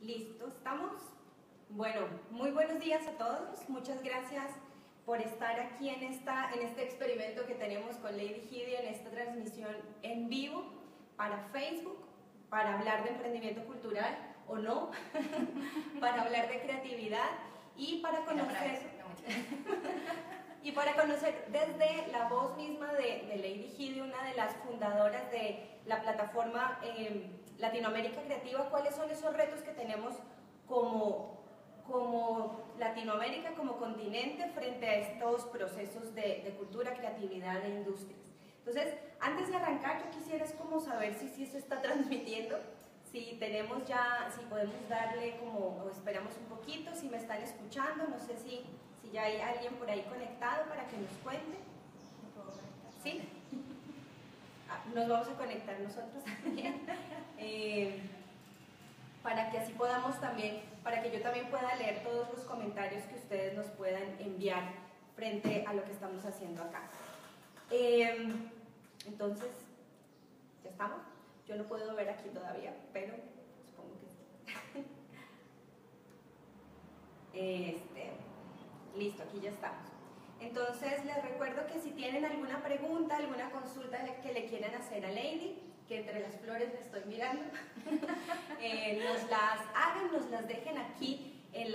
Listo, ¿estamos? Bueno, muy buenos días a todos. Muchas gracias por estar aquí en este experimento que tenemos con Lady Gideon, en esta transmisión en vivo para Facebook, para hablar de emprendimiento cultural o no, para hablar de creatividad y para conocer desde la voz misma de Lady Gideon, una de las fundadoras de la plataforma Latinoamérica Creativa, cuáles son esos retos que tenemos como Latinoamérica, como continente, frente a estos procesos de cultura, creatividad e industrias. Entonces, antes de arrancar, yo quisiera como saber si se está transmitiendo, si tenemos ya, si podemos darle como, o esperamos un poquito, si me están escuchando, no sé si ya hay alguien por ahí conectado para que nos cuente. ¿Sí? Nos vamos a conectar nosotros también. Para que así podamos también, para que yo también pueda leer todos los comentarios que ustedes nos puedan enviar frente a lo que estamos haciendo acá. Entonces, ¿ya estamos? Yo no puedo ver aquí todavía, pero supongo que sí. Listo, aquí ya estamos. Entonces, les recuerdo que si tienen alguna pregunta, alguna consulta que le quieran hacer a Lady, que entre las flores le estoy mirando, nos las hagan, nos las dejen aquí en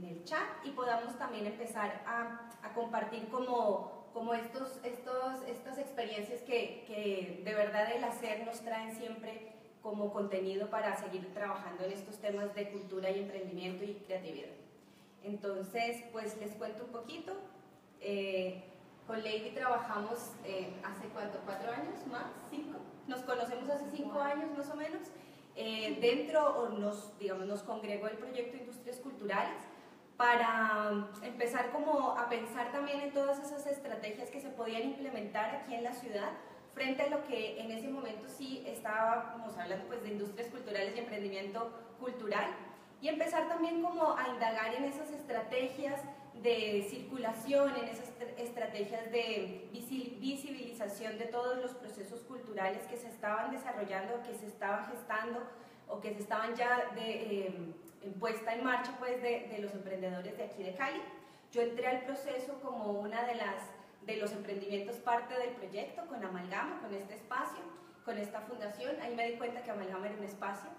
el chat y podamos también empezar a compartir como estas experiencias que de verdad el hacer nos traen siempre como contenido para seguir trabajando en estos temas de cultura y emprendimiento y creatividad. Entonces, pues les cuento un poquito. Con Lady trabajamos hace ¿cuánto? ¿4 años más? ¿5? Nos conocemos hace 5 años más o menos. Nos congregó el proyecto Industrias Culturales para empezar como a pensar también en todas esas estrategias que se podían implementar aquí en la ciudad frente a lo que en ese momento sí estábamos hablando pues de industrias culturales y emprendimiento cultural, y empezar también como a indagar en esas estrategias de circulación, en esas estrategias de visibilización de todos los procesos culturales que se estaban desarrollando, que se estaban gestando o que se estaban ya en puesta en marcha pues de los emprendedores de aquí de Cali. Yo entré al proceso como una de los emprendimientos parte del proyecto con Amalgama, con este espacio, con esta fundación. Ahí me di cuenta que Amalgama era un espacio.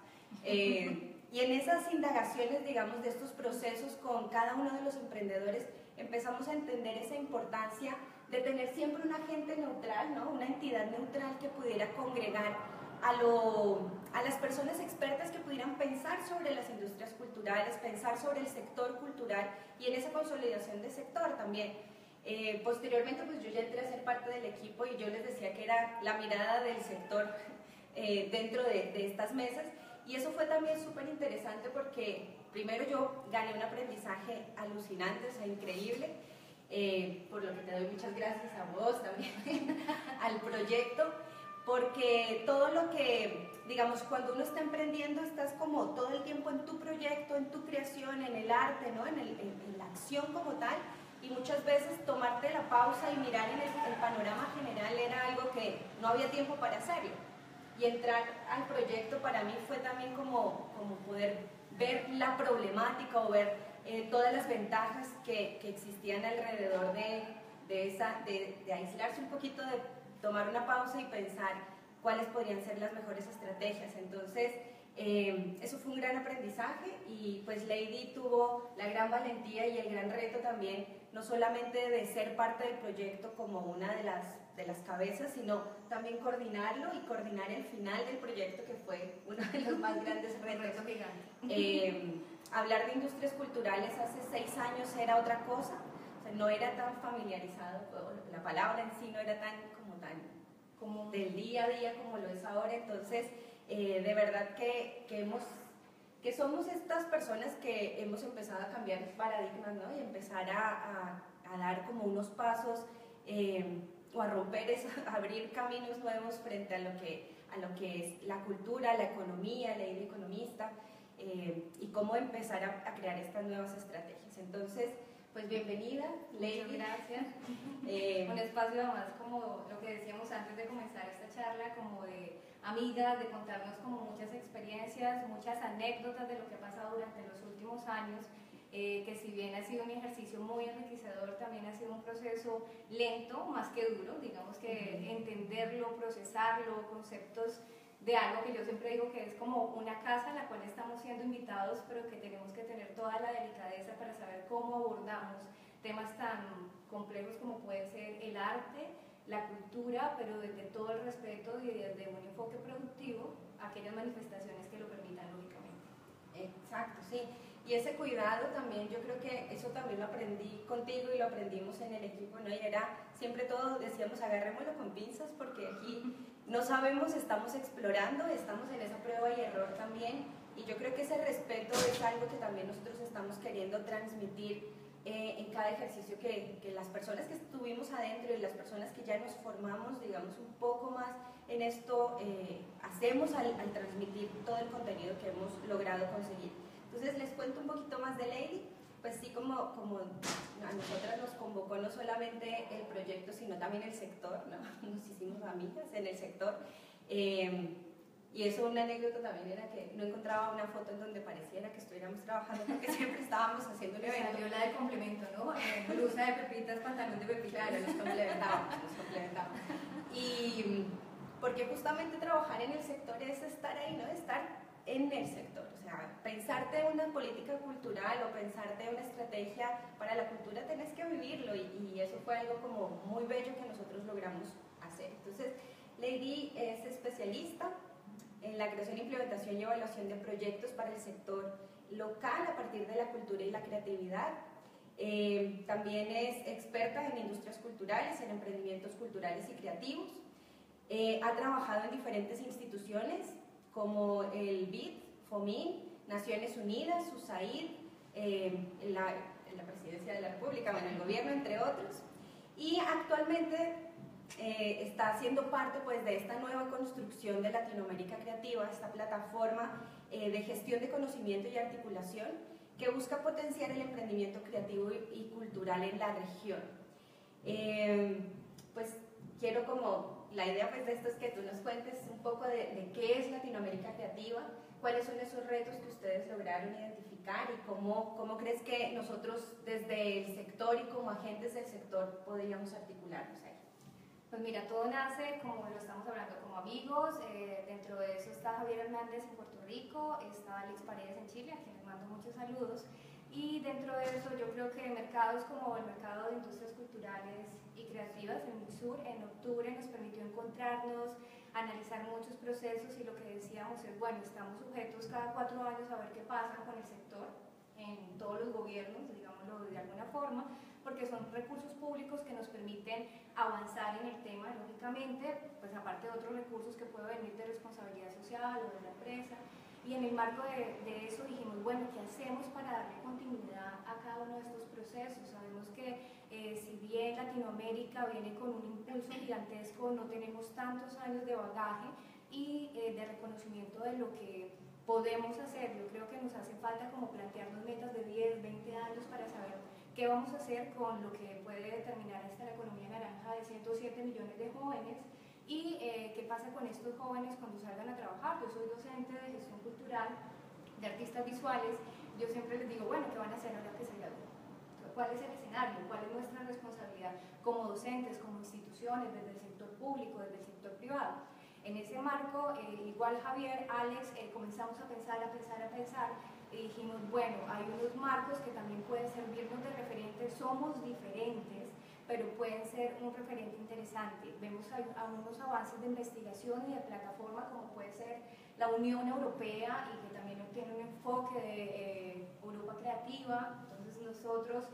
Y en esas indagaciones, digamos, de estos procesos con cada uno de los emprendedores, empezamos a entender esa importancia de tener siempre un agente neutral, ¿no? Una entidad neutral que pudiera congregar a las personas expertas que pudieran pensar sobre las industrias culturales, pensar sobre el sector cultural y en esa consolidación del sector también. Posteriormente, pues yo ya entré a ser parte del equipo y yo les decía que era la mirada del sector dentro de estas mesas. Y eso fue también súper interesante porque primero yo gané un aprendizaje alucinante, o sea, increíble, por lo que te doy muchas gracias a vos también, al proyecto, porque todo lo que, digamos, cuando uno está emprendiendo estás como todo el tiempo en tu proyecto, en tu creación, en el arte, ¿no? en la acción como tal, y muchas veces tomarte la pausa y mirar en el panorama general era algo que no había tiempo para hacerlo. Y entrar al proyecto para mí fue también como poder ver la problemática o ver todas las ventajas que existían alrededor de aislarse un poquito, de tomar una pausa y pensar cuáles podrían ser las mejores estrategias. Entonces, eso fue un gran aprendizaje y pues Lady tuvo la gran valentía y el gran reto también, no solamente de ser parte del proyecto como una de las cabezas, sino también coordinarlo y coordinar el final del proyecto, que fue uno de los más grandes retos. Hablar de industrias culturales hace 6 años era otra cosa, o sea, no era tan familiarizado, la palabra en sí no era tan como del día a día como lo es ahora. Entonces, de verdad que somos estas personas que hemos empezado a cambiar paradigmas, ¿no? Y empezar a dar como unos pasos o a romper a abrir caminos nuevos frente a lo que es la cultura, la economía, la idea economista, y cómo empezar a crear estas nuevas estrategias. Entonces, Pues bienvenida, Lady. Muchas gracias. Un espacio además, como lo que decíamos antes de comenzar esta charla, como de amigas, de contarnos como muchas experiencias, muchas anécdotas de lo que ha pasado durante los últimos años, que si bien ha sido un ejercicio muy enriquecedor, también ha sido un proceso lento, más que duro, digamos que entenderlo, procesarlo, conceptos de algo que yo siempre digo que es como una casa en la cual estamos siendo invitados, pero que tenemos que tener toda la delicadeza para saber cómo abordamos temas tan complejos como puede ser el arte, la cultura, pero desde todo el respeto y desde un enfoque productivo a aquellas manifestaciones que lo permitan, lógicamente. Exacto, sí. Y ese cuidado también, yo creo que eso también lo aprendí contigo y lo aprendimos en el equipo, ¿no? Y era, siempre todos decíamos, agarrémoslo con pinzas porque aquí no sabemos, estamos explorando, estamos en esa prueba y error también. Y yo creo que ese respeto es algo que también nosotros estamos queriendo transmitir en cada ejercicio que las personas que estuvimos adentro y las personas que ya nos formamos, digamos, un poco más en esto, hacemos al transmitir todo el contenido que hemos logrado conseguir. Entonces les cuento un poquito más de Lady. Pues sí, como a nosotras nos convocó no solamente el proyecto, sino también el sector, ¿no? Nos hicimos amigas en el sector. Y eso, una anécdota también era que no encontraba una foto en donde pareciera que estuviéramos trabajando porque siempre estábamos haciendo un evento. Salió la del complemento, ¿no? Blusa de pepitas, pantalón de pepitas. Claro, nos complementábamos. Y porque justamente trabajar en el sector es estar ahí, ¿no? Estar en el sector, o sea, pensarte una política cultural o pensarte una estrategia para la cultura, tenés que vivirlo y eso fue algo como muy bello que nosotros logramos hacer. Entonces, Lady es especialista en la creación, implementación y evaluación de proyectos para el sector local a partir de la cultura y la creatividad. También es experta en industrias culturales, en emprendimientos culturales y creativos. Ha trabajado en diferentes instituciones como el BID, FOMIN, Naciones Unidas, USAID, en la Presidencia de la República, bueno, el gobierno, entre otros. Y actualmente está siendo parte pues, de esta nueva construcción de Latinoamérica Creativa, esta plataforma de gestión de conocimiento y articulación que busca potenciar el emprendimiento creativo y cultural en la región. Pues quiero como, la idea pues, de esto es que tú nos cuentes un poco de qué es Latinoamérica Creativa, cuáles son esos retos que ustedes lograron identificar y cómo crees que nosotros desde el sector y como agentes del sector podríamos articularnos ahí. Pues mira, todo nace, como lo estamos hablando, como amigos. Dentro de eso está Javier Hernández en Puerto Rico, está Alex Paredes en Chile, a quien les mando muchos saludos. Y dentro de eso yo creo que mercados como el mercado de industrias culturales y creativas en el sur, en octubre nos permitió encontrarnos, analizar muchos procesos y lo que decíamos es, bueno, estamos sujetos cada 4 años a ver qué pasa con el sector en todos los gobiernos, digámoslo de alguna forma, porque son recursos públicos que nos permiten avanzar en el tema, lógicamente, pues aparte de otros recursos que pueden venir de responsabilidad social o de la empresa. Y en el marco de eso dijimos, bueno, ¿qué hacemos para darle continuidad a cada uno de estos procesos? Sabemos que si bien Latinoamérica viene con un impulso gigantesco, no tenemos tantos años de bagaje y de reconocimiento de lo que podemos hacer. Yo creo que nos hace falta como plantearnos metas de 10, 20 años para saber qué vamos a hacer con lo que puede determinar esta la economía naranja de 107 millones de jóvenes. ¿Y qué pasa con estos jóvenes cuando salgan a trabajar? Yo soy docente de gestión cultural, de artistas visuales. Yo siempre les digo, bueno, ¿qué van a hacer ahora que se gradúen? ¿Cuál es el escenario? ¿Cuál es nuestra responsabilidad como docentes, como instituciones, desde el sector público, desde el sector privado? En ese marco, igual Javier, Alex, comenzamos a pensar y dijimos, bueno, hay unos marcos que también pueden servirnos de referentes, somos diferentes, pero pueden ser un referente interesante. Vemos algunos avances de investigación y de plataforma como puede ser la Unión Europea y que también tiene un enfoque de Europa Creativa. Entonces nosotros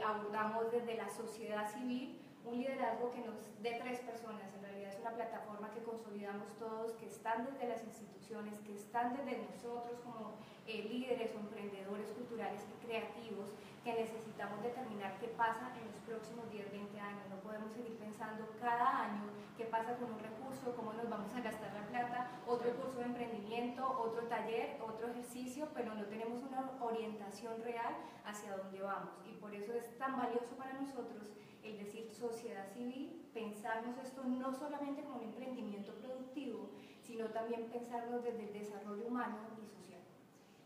abordamos desde la sociedad civil un liderazgo que nos dé 3 personas. En realidad es una plataforma que consolidamos todos, que están desde las instituciones, que están desde nosotros como líderes o emprendedores culturales y creativos, que necesitamos determinar qué pasa en los próximos 10, 20 años. No podemos seguir pensando cada año qué pasa con un recurso, cómo nos vamos a gastar la plata, otro curso de emprendimiento, otro taller, otro ejercicio, pero no tenemos una orientación real hacia dónde vamos. Y por eso es tan valioso para nosotros el decir sociedad civil, pensarnos esto no solamente como un emprendimiento productivo, sino también pensarnos desde el desarrollo humano y social.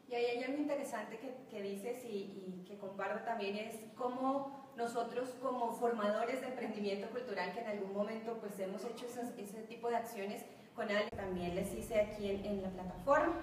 Y ahí hay algo interesante que dices y que comparto también, es cómo nosotros como formadores de emprendimiento cultural, que en algún momento pues hemos hecho ese tipo de acciones con Ale, también les hice aquí en la plataforma,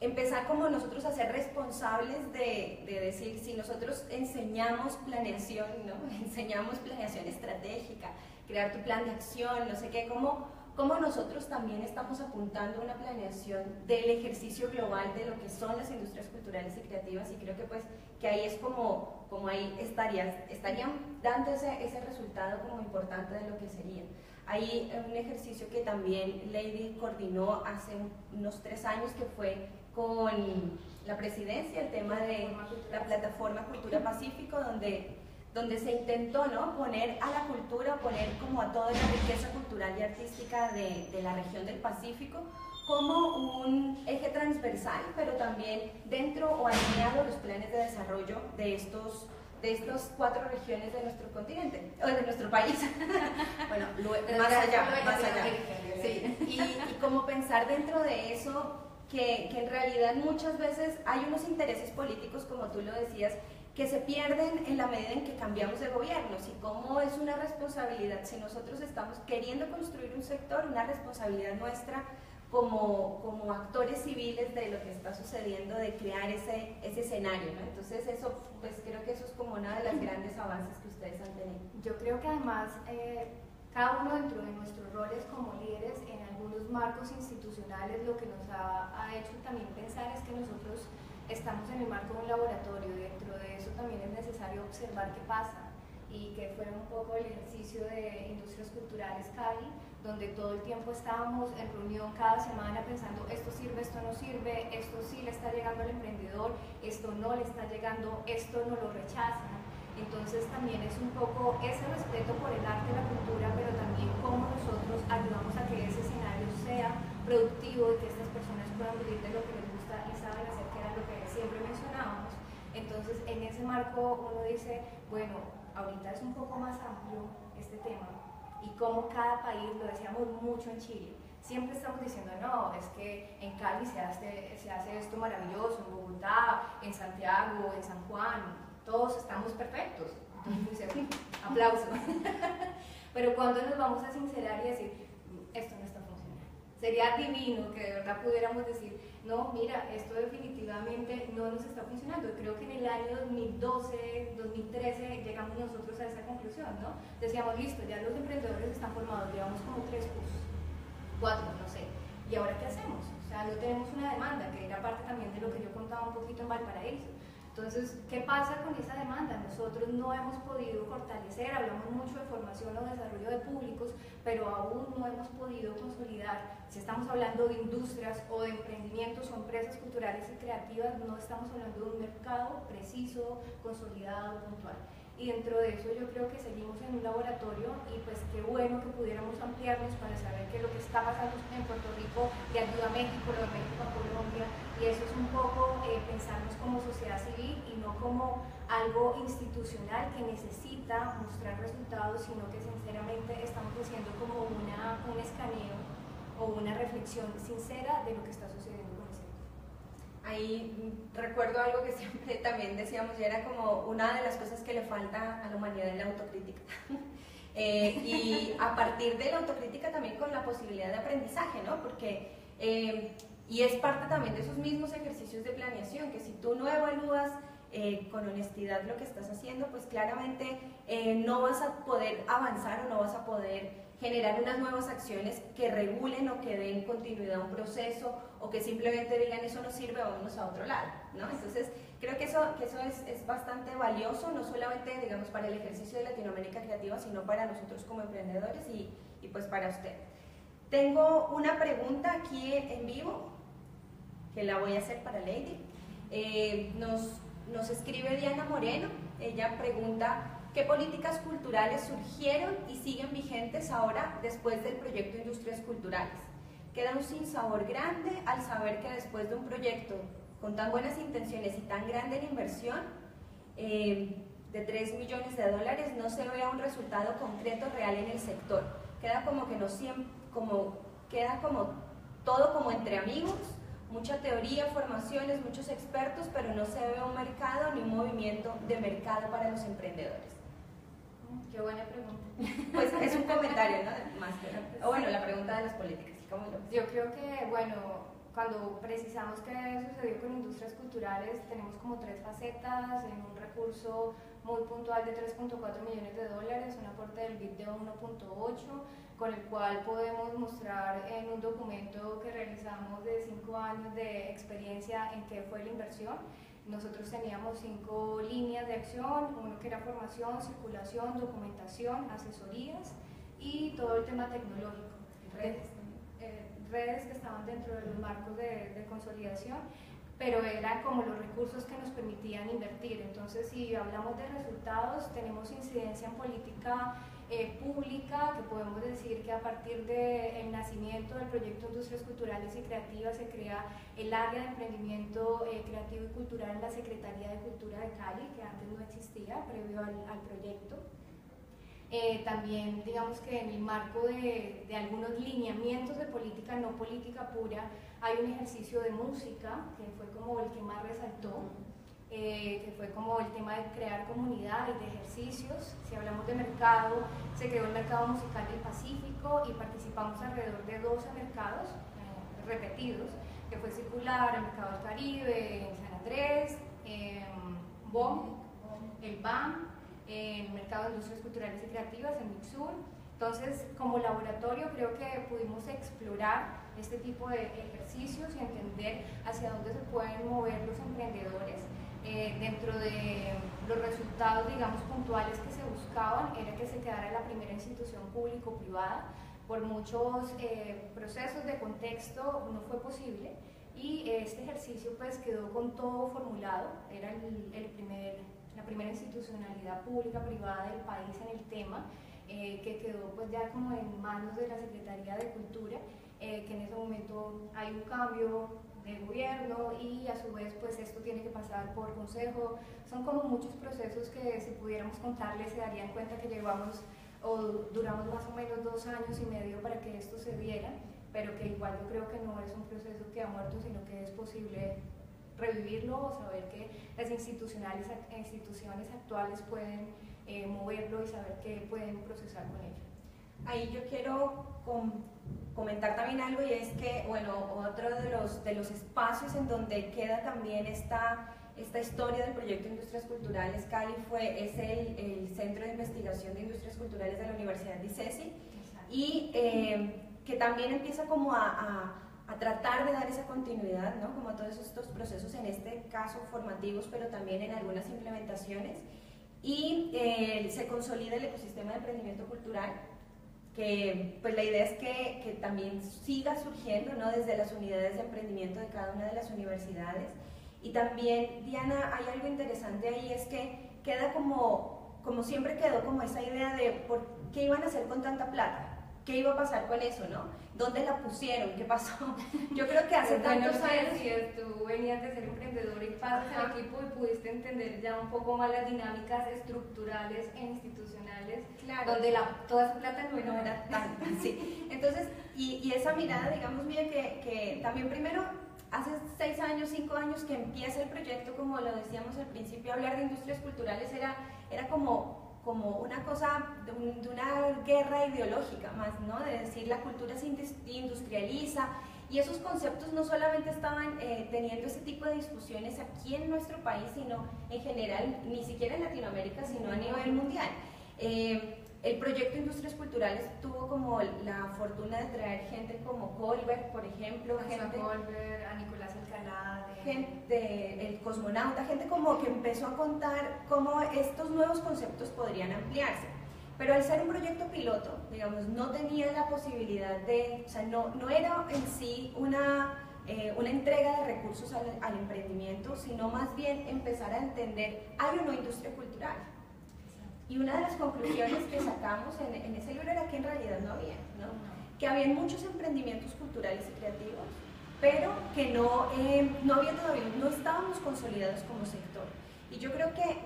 empezar como nosotros a ser responsables de decir, si nosotros enseñamos planeación, ¿no? Enseñamos planeación estratégica, crear tu plan de acción, no sé qué, cómo nosotros también estamos apuntando a una planeación del ejercicio global de lo que son las industrias culturales y creativas, y creo que pues que ahí es como ahí estarían dando ese resultado como importante de lo que sería. Hay un ejercicio que también Lady coordinó hace unos 3 años, que fue con la presidencia, el tema de la plataforma Cultura Pacífico, donde se intentó, ¿no?, poner a la cultura, poner como a toda la riqueza cultural y artística de la región del Pacífico como un eje transversal, pero también dentro o alineado a los planes de desarrollo de estos 4 regiones de nuestro continente, o de nuestro país. Bueno, más allá. Sí. Y como pensar dentro de eso, que en realidad muchas veces hay unos intereses políticos, como tú lo decías, que se pierden en la medida en que cambiamos de gobiernos, y cómo es una responsabilidad, si nosotros estamos queriendo construir un sector, una responsabilidad nuestra como actores civiles de lo que está sucediendo, de crear ese escenario, ¿no? Entonces eso, pues creo que eso es como una de las grandes avances que ustedes han tenido. Yo creo que además cada uno dentro de nuestros roles como líderes en algunos marcos institucionales, lo que nos ha hecho también pensar es que nosotros estamos en el marco de un laboratorio, y dentro de eso también es necesario observar qué pasa, y que fue un poco el ejercicio de Industrias Culturales Cali, donde todo el tiempo estábamos en reunión cada semana pensando esto sirve, esto no sirve, esto sí le está llegando al emprendedor, esto no le está llegando, esto no lo rechazan. Entonces también es un poco ese respeto por el arte y la cultura, pero también cómo nosotros ayudamos a que ese escenario sea productivo y que estas personas puedan vivir de lo que les gusta y saben hacer, que era lo que siempre mencionábamos. Entonces en ese marco uno dice, bueno, ahorita es un poco más amplio este tema, y cómo cada país, lo decíamos mucho en Chile, siempre estamos diciendo, no, es que en Cali se hace esto maravilloso, en Bogotá, en Santiago, en San Juan, todos estamos perfectos. Entonces dice, aplauso. Pero cuando nos vamos a sincerar y decir, esto no está funcionando, sería divino que de verdad pudiéramos decir, no, mira, esto definitivamente no nos está funcionando. Y creo que en el año 2012, 2013 llegamos nosotros a esa conclusión, ¿no? Decíamos, listo, ya los emprendedores están formados, llevamos como 3 cursos, 4, no sé. ¿Y ahora qué hacemos? O sea, no tenemos una demanda, que era parte también de lo que yo contaba un poquito en Valparaíso. Entonces, ¿qué pasa con esa demanda? Nosotros no hemos podido fortalecer, hablamos mucho de formación o desarrollo de públicos, pero aún no hemos podido consolidar. Si estamos hablando de industrias o de emprendimientos o empresas culturales y creativas, no estamos hablando de un mercado preciso, consolidado, puntual. Y dentro de eso yo creo que seguimos en un laboratorio, y pues qué bueno que pudiéramos ampliarnos para saber qué es lo que está pasando en Puerto Rico, le ayuda a México, lo de México a Colombia, y eso es un poco pensarnos como sociedad civil y no como algo institucional que necesita mostrar resultados, sino que sinceramente estamos haciendo como un escaneo o una reflexión sincera de lo que está sucediendo con ese. Ahí recuerdo algo que siempre también decíamos, y era como una de las cosas que le falta a la humanidad en la autocrítica. Y a partir de la autocrítica también con la posibilidad de aprendizaje, ¿no? Porque, y es parte también de esos mismos ejercicios de planeación, que si tú no evalúas con honestidad lo que estás haciendo, pues claramente no vas a poder avanzar o no vas a poder generar unas nuevas acciones que regulen o que den continuidad a un proceso, o que simplemente digan eso no sirve, vámonos a otro lado, ¿no? Entonces creo que eso es bastante valioso, no solamente, digamos, para el ejercicio de Latinoamérica Creativa, sino para nosotros como emprendedores y pues para usted. Tengo una pregunta aquí en vivo, que la voy a hacer para Lady. Nos escribe Diana Moreno. Ella pregunta: ¿qué políticas culturales surgieron y siguen vigentes ahora después del proyecto Industrias Culturales? Queda un sinsabor grande al saber que después de un proyecto con tan buenas intenciones y tan grande en inversión, de 3 millones de dólares, no se vea un resultado concreto real en el sector. Queda como que no siempre, queda como todo como entre amigos, mucha teoría, formaciones, muchos expertos, pero no se ve un mercado ni un movimiento de mercado para los emprendedores. Qué buena pregunta. Pues es un comentario, ¿no? Más que, o bueno, la pregunta de las políticas. ¿Cómo lo ves? Yo creo que, bueno, cuando precisamos qué sucedió con Industrias Culturales, tenemos como 3 facetas, en un recurso muy puntual de 3.4 millones de dólares, un aporte del BID de 1.8, con el cual podemos mostrar en un documento que realizamos de 5 años de experiencia en qué fue la inversión. Nosotros teníamos 5 líneas de acción, uno que era formación, circulación, documentación, asesorías y todo el tema tecnológico. Redes que estaban dentro de los marcos de consolidación, pero eran como los recursos que nos permitían invertir. Entonces, si hablamos de resultados, tenemos incidencia en política pública, que podemos decir que a partir del nacimiento del proyecto Industrias Culturales y Creativas se crea el área de emprendimiento creativo y cultural en la Secretaría de Cultura de Cali, que antes no existía previo al proyecto. También digamos que en el marco de algunos lineamientos de política, no política pura, hay un ejercicio de música que fue como el que más resaltó, que fue como el tema de crear comunidad y de ejercicios. Si hablamos de mercado, se creó el Mercado Musical del Pacífico y participamos alrededor de 12 mercados repetidos, que fue Circular, el Mercado del Caribe, en San Andrés, BOM, el BAM, en el Mercado de Industrias Culturales y Creativas, en Mixur. Entonces, como laboratorio creo que pudimos explorar este tipo de ejercicios y entender hacia dónde se pueden mover los emprendedores. Dentro de los resultados, digamos, puntuales que se buscaban, era que se quedara la primera institución público-privada. Por muchos procesos de contexto no fue posible y este ejercicio pues quedó con todo formulado, era la primera institucionalidad pública-privada del país en el tema, que quedó pues ya como en manos de la Secretaría de Cultura, que en ese momento hay un cambio de gobierno y a su vez pues esto tiene que pasar por consejo. Son como muchos procesos que si pudiéramos contarles se darían cuenta que llevamos o duramos más o menos 2 años y medio para que esto se diera, pero que igual yo creo que no es un proceso que ha muerto, sino que es posible revivirlo o saber que las instituciones actuales pueden moverlo y saber que pueden procesar con ello. Ahí yo quiero comentar también algo, y es que, bueno, otro de los espacios en donde queda también esta historia del proyecto Industrias Culturales Cali es el Centro de Investigación de Industrias Culturales de la Universidad de ICESI, y que también empieza como a tratar de dar esa continuidad, ¿no? Como a todos estos procesos, en este caso formativos, pero también en algunas implementaciones, y se consolida el ecosistema de emprendimiento cultural, que pues la idea es que también siga surgiendo, ¿no? Desde las unidades de emprendimiento de cada una de las universidades. Y también, Diana, hay algo interesante ahí, es que queda como siempre quedó como esa idea de por qué iban a hacer con tanta plata. ¿Qué iba a pasar con eso, no? ¿Dónde la pusieron? ¿Qué pasó? Yo creo que hace tantos años... Tú venías de ser emprendedor y pasas al equipo y pudiste entender ya un poco más las dinámicas estructurales e institucionales, claro, donde toda esa plata no era tanta, sí. Entonces, y esa mirada, digamos, mía, que también primero, hace 6 años, 5 años que empieza el proyecto, como lo decíamos al principio, hablar de industrias culturales era como una cosa de una guerra ideológica más, ¿no? De decir la cultura se industrializa, y esos conceptos no solamente estaban teniendo ese tipo de discusiones aquí en nuestro país, sino en general, ni siquiera en Latinoamérica, sino a nivel mundial. El proyecto Industrias Culturales tuvo como la fortuna de traer gente como Colbert, por ejemplo, gente, Colbert, a Nicolás Alcalá, gente, el cosmonauta, gente como que empezó a contar cómo estos nuevos conceptos podrían ampliarse. Pero al ser un proyecto piloto, digamos, no tenía la posibilidad de, o sea, no era en sí una entrega de recursos al emprendimiento, sino más bien empezar a entender, hay una industria cultural. Y una de las conclusiones que sacamos en ese libro era que en realidad no había, ¿no? Que había muchos emprendimientos culturales y creativos, pero que no había todavía, no estábamos consolidados como sector. Y yo creo que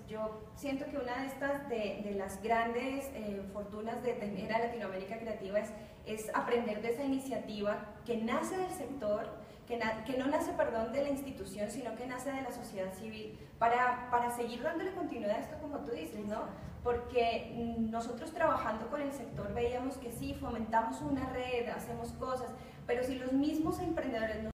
yo siento que una de estas, de las grandes fortunas de tener a Latinoamérica Creativa es aprender de esa iniciativa que nace del sector, que no nace, de la institución, sino que nace de la sociedad civil, para seguir dándole continuidad a esto, como tú dices, ¿no? Porque nosotros trabajando con el sector veíamos que sí, fomentamos una red, hacemos cosas, pero si los mismos emprendedores no